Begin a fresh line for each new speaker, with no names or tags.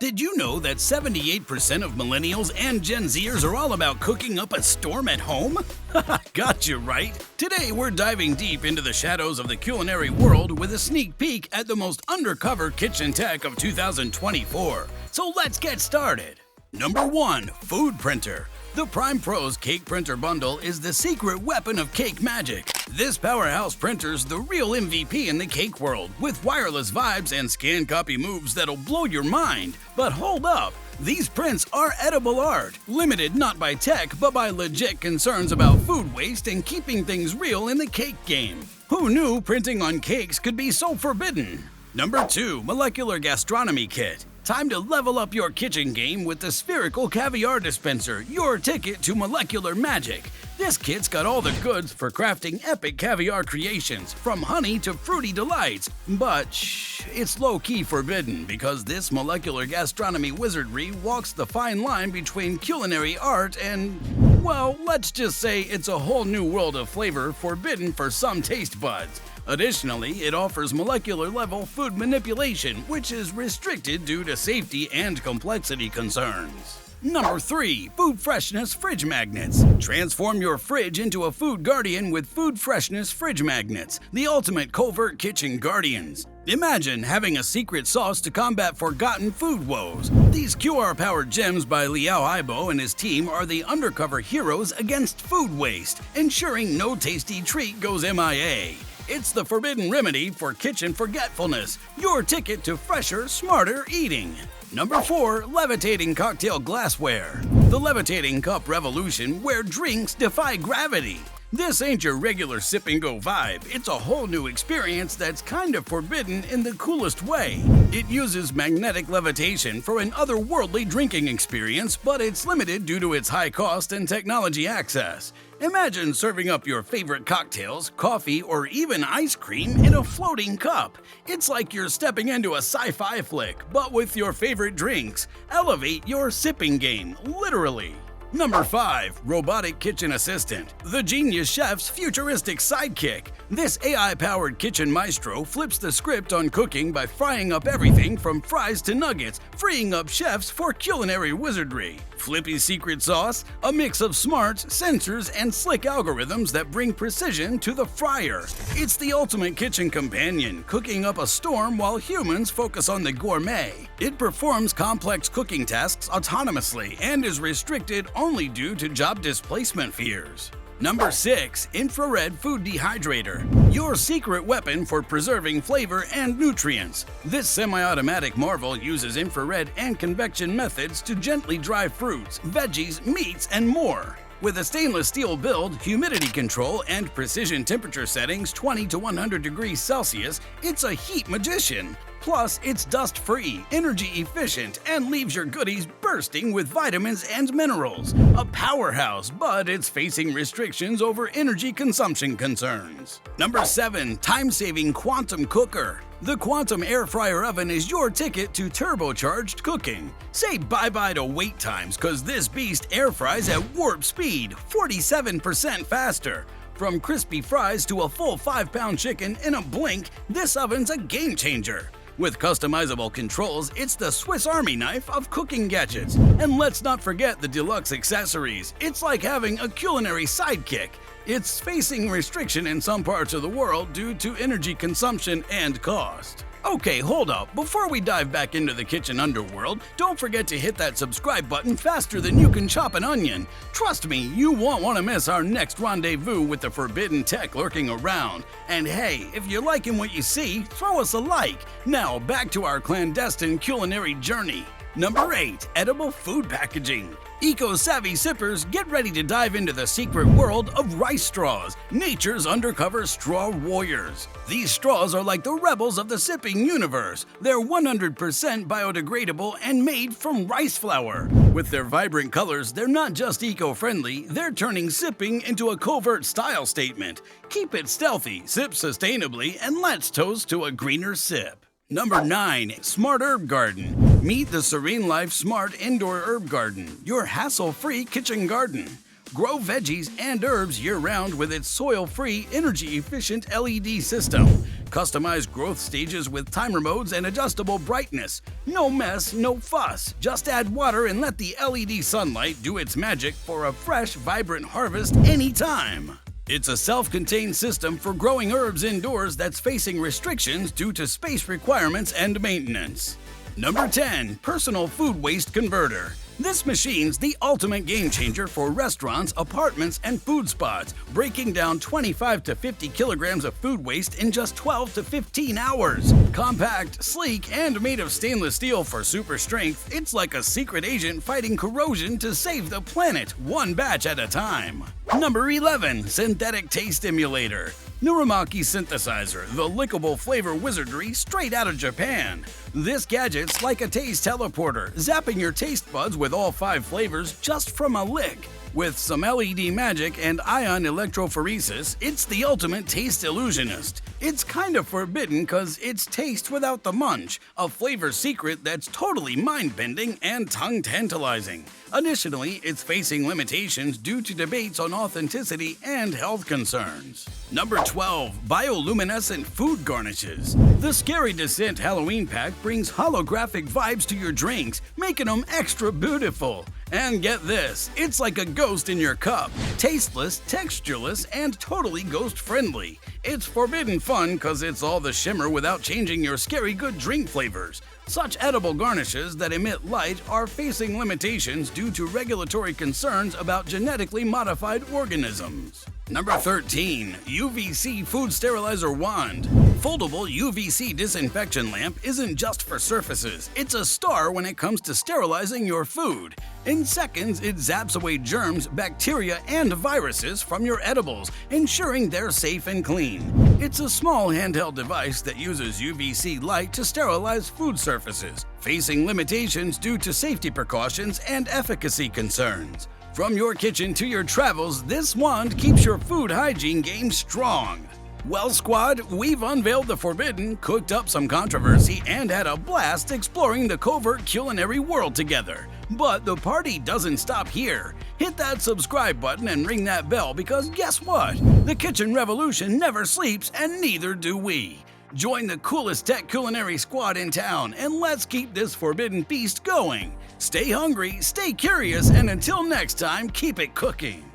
Did you know that 78% of millennials and Gen Zers are all about cooking up a storm at home? Got you right! Today we're diving deep into the shadows of the culinary world with a sneak peek at the most undercover kitchen tech of 2024. So let's get started! Number 1. Food Printer. The Prime Pro's Cake Printer Bundle is the secret weapon of cake magic. This powerhouse printer's the real MVP in the cake world, with wireless vibes and scan copy moves that'll blow your mind. But hold up, these prints are edible art, limited not by tech but by legit concerns about food waste and keeping things real in the cake game. Who knew printing on cakes could be so forbidden? Number 2. Molecular Gastronomy Kit. Time to level up your kitchen game with the spherical caviar dispenser, your ticket to molecular magic. This kit's got all the goods for crafting epic caviar creations, from honey to fruity delights. But shh, it's low-key forbidden because this molecular gastronomy wizardry walks the fine line between culinary art and, well, let's just say it's a whole new world of flavor forbidden for some taste buds. Additionally, it offers molecular-level food manipulation, which is restricted due to safety and complexity concerns. Number 3. Food Freshness Fridge Magnets. Transform your fridge into a food guardian with Food Freshness Fridge Magnets, the ultimate covert kitchen guardians. Imagine having a secret sauce to combat forgotten food woes. These QR-powered gems by Liao Aibo and his team are the undercover heroes against food waste, ensuring no tasty treat goes MIA. It's the forbidden remedy for kitchen forgetfulness, your ticket to fresher, smarter eating. Number 4. Levitating Cocktail Glassware. The Levitating Cup Revolution, where drinks defy gravity. This ain't your regular sip and go vibe, it's a whole new experience that's kind of forbidden in the coolest way. It uses magnetic levitation for an otherworldly drinking experience, but it's limited due to its high cost and technology access. Imagine serving up your favorite cocktails, coffee, or even ice cream in a floating cup. It's like you're stepping into a sci-fi flick, but with your favorite drinks. Elevate your sipping game, literally. Number 5. Robotic Kitchen Assistant. The genius chef's futuristic sidekick. This AI-powered kitchen maestro flips the script on cooking by frying up everything from fries to nuggets, freeing up chefs for culinary wizardry. Flippy secret sauce? A mix of smarts, sensors, and slick algorithms that bring precision to the fryer. It's the ultimate kitchen companion, cooking up a storm while humans focus on the gourmet. It performs complex cooking tasks autonomously and is restricted only due to job displacement fears. Number 6. Infrared Food Dehydrator. Your secret weapon for preserving flavor and nutrients. This semi-automatic marvel uses infrared and convection methods to gently dry fruits, veggies, meats, and more. With a stainless steel build, humidity control, and precision temperature settings 20 to 100 degrees Celsius, it's a heat magician. Plus, it's dust-free, energy-efficient, and leaves your goodies bursting with vitamins and minerals. A powerhouse, but it's facing restrictions over energy consumption concerns. Number 7. Time-saving Quantum Cooker. The Quantum Air Fryer Oven is your ticket to turbocharged cooking. Say bye-bye to wait times, cause this beast air fries at warp speed, 47% faster. From crispy fries to a full 5-pound chicken in a blink, this oven's a game-changer. With customizable controls, it's the Swiss Army knife of cooking gadgets. And let's not forget the deluxe accessories. It's like having a culinary sidekick. It's facing restriction in some parts of the world due to energy consumption and cost. Okay, hold up. Before we dive back into the kitchen underworld, don't forget to hit that subscribe button faster than you can chop an onion. Trust me, you won't want to miss our next rendezvous with the forbidden tech lurking around. And hey, if you're liking what you see, throw us a like. Now, back to our clandestine culinary journey. Number 8. Edible Food Packaging. Eco-savvy sippers, get ready to dive into the secret world of rice straws, nature's undercover straw warriors. These straws are like the rebels of the sipping universe. They're 100% biodegradable and made from rice flour. With their vibrant colors, they're not just eco-friendly, they're turning sipping into a covert style statement. Keep it stealthy, sip sustainably, and let's toast to a greener sip. Number 9. Smart Herb Garden. Meet the Serene Life Smart Indoor Herb Garden, your hassle-free kitchen garden. Grow veggies and herbs year-round with its soil-free, energy-efficient LED system. Customize growth stages with timer modes and adjustable brightness. No mess, no fuss. Just add water and let the LED sunlight do its magic for a fresh, vibrant harvest anytime. It's a self-contained system for growing herbs indoors that's facing restrictions due to space requirements and maintenance. Number 10. Personal Food Waste Converter. This machine's the ultimate game changer for restaurants, apartments, and food spots, breaking down 25 to 50 kilograms of food waste in just 12 to 15 hours. Compact, sleek, and made of stainless steel for super strength, it's like a secret agent fighting corrosion to save the planet, one batch at a time. Number 11. Synthetic Taste Emulator. Nuramaki Synthesizer, the lickable flavor wizardry straight out of Japan. This gadget's like a taste teleporter, zapping your taste buds with all 5 flavors just from a lick. With some LED magic and ion electrophoresis, it's the ultimate taste illusionist. It's kind of forbidden cause it's taste without the munch, a flavor secret that's totally mind-bending and tongue-tantalizing. Additionally, it's facing limitations due to debates on authenticity and health concerns. Number 12. Bioluminescent Food Garnishes. The Scary Descent Halloween pack brings holographic vibes to your drinks, making them extra beautiful. And get this, it's like a ghost in your cup. Tasteless, textureless, and totally ghost-friendly. It's forbidden fun cause it's all the shimmer without changing your scary good drink flavors. Such edible garnishes that emit light are facing limitations due to regulatory concerns about genetically modified organisms. Number 13. UVC Food Sterilizer Wand. Foldable UVC disinfection lamp isn't just for surfaces, it's a star when it comes to sterilizing your food. In seconds, it zaps away germs, bacteria, and viruses from your edibles, ensuring they're safe and clean. It's a small handheld device that uses UVC light to sterilize food surfaces, facing limitations due to safety precautions and efficacy concerns. From your kitchen to your travels, this wand keeps your food hygiene game strong. Well, squad, we've unveiled the forbidden, cooked up some controversy, and had a blast exploring the covert culinary world together. But the party doesn't stop here. Hit that subscribe button and ring that bell because guess what? The kitchen revolution never sleeps and neither do we. Join the coolest tech culinary squad in town and let's keep this forbidden feast going. Stay hungry, stay curious, and until next time, keep it cooking.